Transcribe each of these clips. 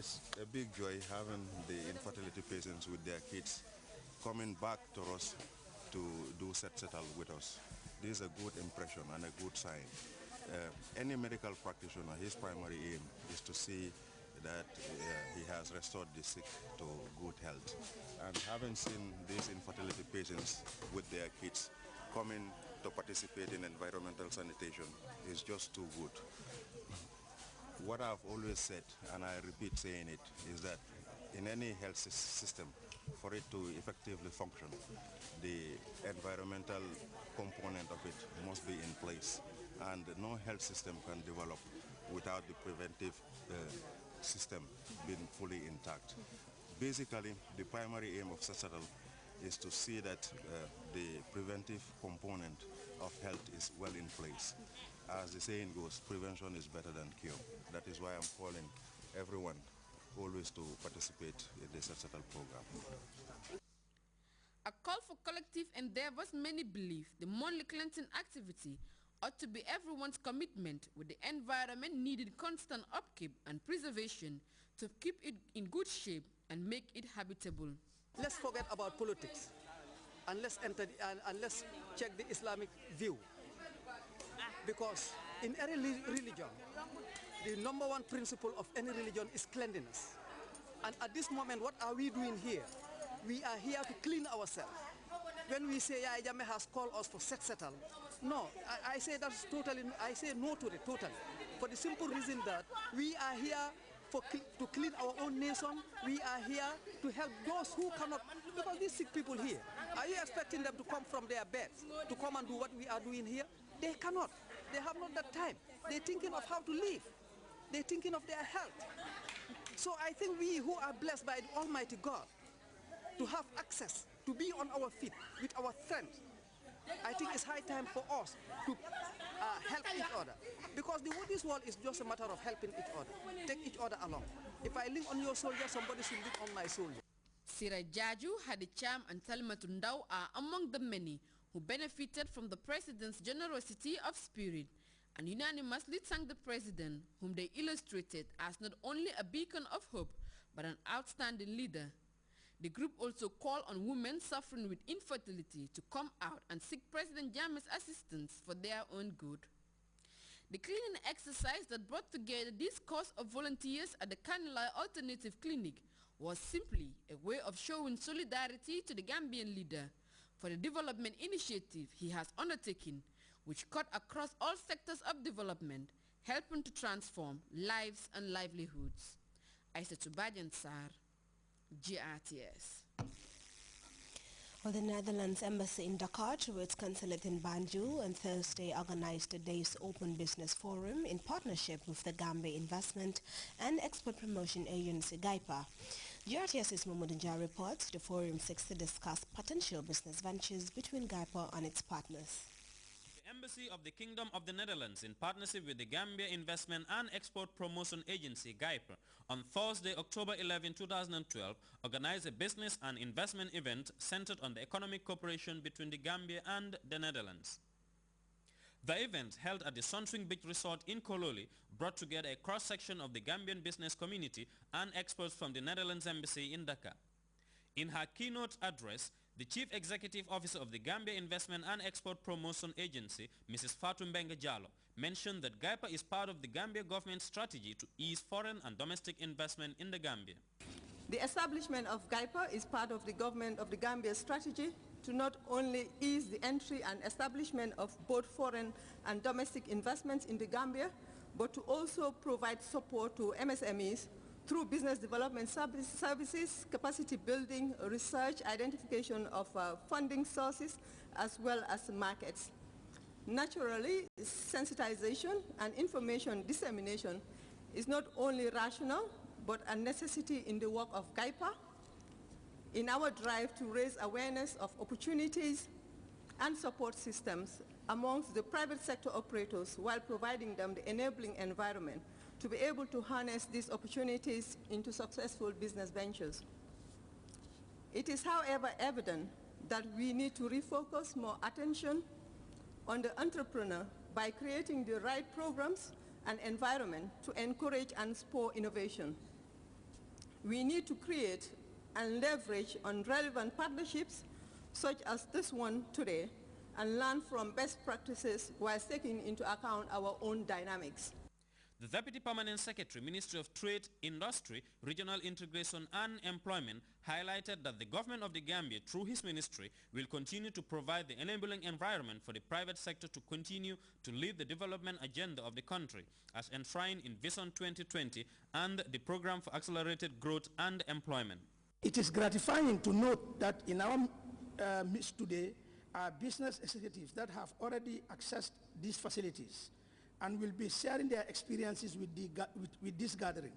is a big joy having the infertility patients with their kids coming back to us to do settle with us. This is a good impression and a good sign. Any medical practitioner, his primary aim is to see that he has restored the sick to good health. And having seen these infertility patients with their kids coming to participate in environmental sanitation is just too good. What I've always said, and I repeat saying it, is that in any health system, for it to effectively function, the environmental component of it must be in place. And no health system can develop without the preventive system being fully intact. Basically, the primary aim of Sasaral is to see that the preventive component of health is well in place. As the saying goes, prevention is better than cure. That is why I'm calling everyone always to participate in the Sasaral program. A call for collective endeavors, many believe the monthly cleansing activity ought to be everyone's commitment, with the environment needing constant upkeep and preservation to keep it in good shape and make it habitable. Let's forget about politics and let's check the Islamic view, because in any religion, the number one principle of any religion is cleanliness. And at this moment, what are we doing here? We are here to clean ourselves. When we say Yaya Jammeh has called us for settle, no, I say that's totally, I say no to it totally, for the simple reason that we are here to clean our own nation. We are here to help those who cannot, because these sick people here, are you expecting them to come from their beds to come and do what we are doing here? They cannot. They have not that time. They're thinking of how to live. They're thinking of their health. So I think we who are blessed by the Almighty God to have access, to be on our feet with our strength, I think it's high time for us to help each other. Because this world is just a matter of helping each other. Take each other along. If I lean on your soldier, somebody should lean on my soldier. Sira Jaju, Hadi Cham and Salimatu Ndao are among the many who benefited from the President's generosity of spirit and unanimously thanked the President, whom they illustrated as not only a beacon of hope, but an outstanding leader. The group also called on women suffering with infertility to come out and seek President Jammeh's assistance for their own good. The cleaning exercise that brought together this course of volunteers at the Kanilai Alternative Clinic was simply a way of showing solidarity to the Gambian leader for the development initiative he has undertaken, which cut across all sectors of development, helping to transform lives and livelihoods. Aissatou Badiane Sarr, Grts. Well, the Netherlands Embassy in Dakar, through its consulate in Banjul, on Thursday organized today's Open Business Forum in partnership with the Gambia Investment and Export Promotion Agency, GAIPA. GRTS's Momodunja reports the forum seeks to discuss potential business ventures between GAIPA and its partners. The Embassy of the Kingdom of the Netherlands, in partnership with the Gambia Investment and Export Promotion Agency, GAIPA, on Thursday, October 11, 2012, organized a business and investment event centered on the economic cooperation between the Gambia and the Netherlands. The event, held at the Sunswing Beach Resort in Kololi, brought together a cross-section of the Gambian business community and experts from the Netherlands Embassy in Dakar. In her keynote address, the Chief Executive Officer of the Gambia Investment and Export Promotion Agency, Mrs. Fatou Mbengue Diallo, mentioned that GAIPA is part of the Gambia government's strategy to ease foreign and domestic investment in the Gambia. The establishment of GAIPA is part of the government of the Gambia strategy to not only ease the entry and establishment of both foreign and domestic investments in the Gambia, but to also provide support to MSMEs through business development services, capacity building, research, identification of funding sources, as well as markets. Naturally, sensitization and information dissemination is not only rational, but a necessity in the work of GAIPA, in our drive to raise awareness of opportunities and support systems amongst the private sector operators while providing them the enabling environment to be able to harness these opportunities into successful business ventures. It is, however, evident that we need to refocus more attention on the entrepreneur by creating the right programs and environment to encourage and spur innovation. we need to create and leverage on relevant partnerships such as this one today and learn from best practices while taking into account our own dynamics. The Deputy Permanent Secretary, Ministry of Trade, Industry, Regional Integration and Employment highlighted that the government of the Gambia, through his ministry, will continue to provide the enabling environment for the private sector to continue to lead the development agenda of the country, as enshrined in Vision 2020 and the Program for Accelerated Growth and Employment. It is gratifying to note that in our midst today are business executives that have already accessed these facilities and will be sharing their experiences with this gathering.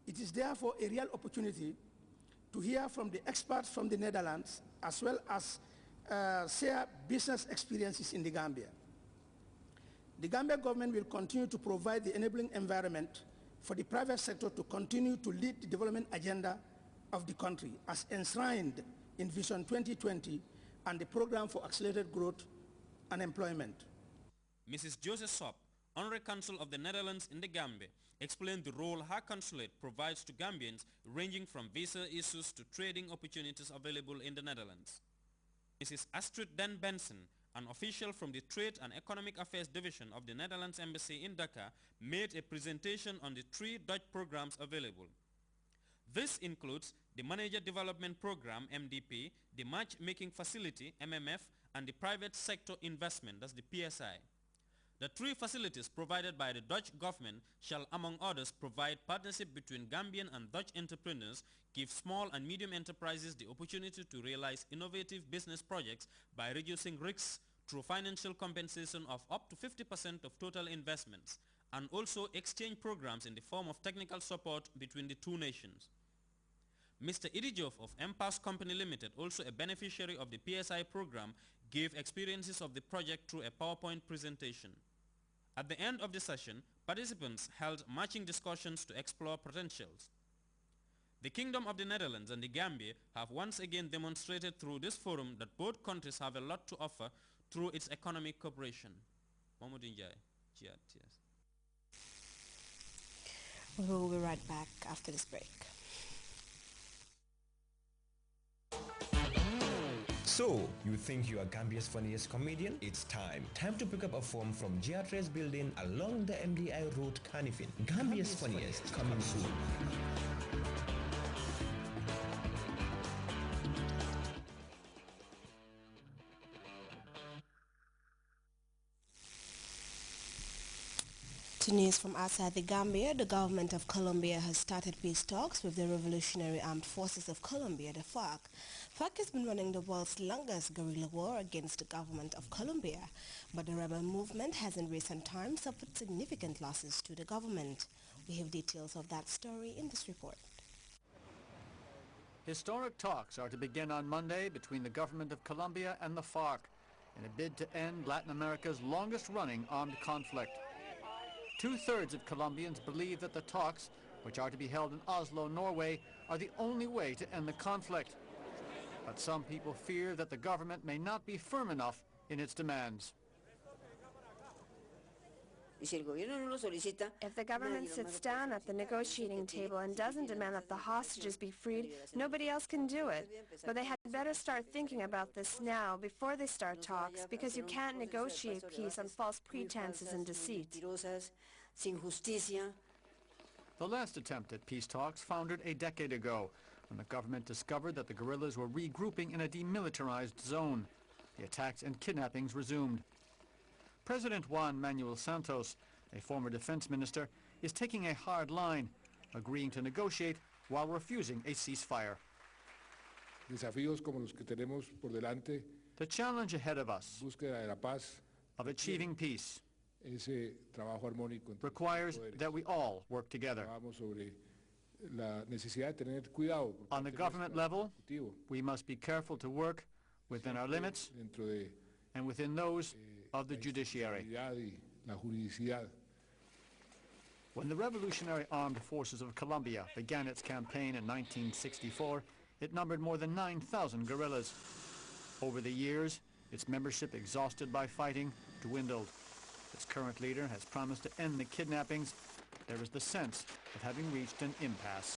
It is therefore a real opportunity to hear from the experts from the Netherlands as well as share business experiences in the Gambia. The Gambia government will continue to provide the enabling environment for the private sector to continue to lead the development agenda of the country as enshrined in Vision 2020 and the Program for Accelerated Growth and Employment. Mrs. Joseph Sop, Honorary Consul of the Netherlands in the Gambia, explained the role her consulate provides to Gambians ranging from visa issues to trading opportunities available in the Netherlands. Mrs. Astrid Den Benson, an official from the Trade and Economic Affairs Division of the Netherlands Embassy in Dhaka, made a presentation on the 3 Dutch programs available. This includes the Manager Development Program, MDP, the Matchmaking Facility, MMF, and the Private Sector Investment, that's the PSI. The 3 facilities provided by the Dutch government shall, among others, provide partnership between Gambian and Dutch entrepreneurs, give small and medium enterprises the opportunity to realize innovative business projects by reducing risks through financial compensation of up to 50% of total investments, and also exchange programs in the form of technical support between the 2 nations. Mr. Idijov of Empass Company Limited, also a beneficiary of the PSI program, gave experiences of the project through a PowerPoint presentation. At the end of the session, participants held matching discussions to explore potentials. The Kingdom of the Netherlands and the Gambia have once again demonstrated through this forum that both countries have a lot to offer through its economic cooperation. Mamadou Ndiaye, GRTS. We'll be right back after this break. So, you think you are Gambia's funniest comedian? It's time. Time to pick up a form from Grts building along the MDI Road, Canifin. Gambia's funniest coming soon. To news from outside the Gambia, the government of Colombia has started peace talks with the Revolutionary Armed Forces of Colombia, the FARC. FARC has been running the world's longest guerrilla war against the government of Colombia, but the rebel movement has in recent times suffered significant losses to the government. We have details of that story in this report. Historic talks are to begin on Monday between the government of Colombia and the FARC in a bid to end Latin America's longest-running armed conflict. 2/3 of Colombians believe that the talks, which are to be held in Oslo, Norway, are the only way to end the conflict. But some people fear that the government may not be firm enough in its demands. If the government sits down at the negotiating table and doesn't demand that the hostages be freed, nobody else can do it. But they had better start thinking about this now, before they start talks, because you can't negotiate peace on false pretenses and deceit. The last attempt at peace talks foundered a decade ago, when the government discovered that the guerrillas were regrouping in a demilitarized zone. The attacks and kidnappings resumed. President Juan Manuel Santos, a former defense minister, is taking a hard line, agreeing to negotiate while refusing a ceasefire. Desafíos como los que tenemos por delante, the challenge ahead of us búsqueda de la paz, of achieving peace ese trabajo armónico requires that we all work together. Sobre la necesidad de tener cuidado on the government level, we must be careful to work within our limits and within those of the judiciary. When the Revolutionary Armed Forces of Colombia began its campaign in 1964, it numbered more than 9,000 guerrillas. Over the years, its membership, exhausted by fighting, dwindled. Its current leader has promised to end the kidnappings. There is the sense of having reached an impasse.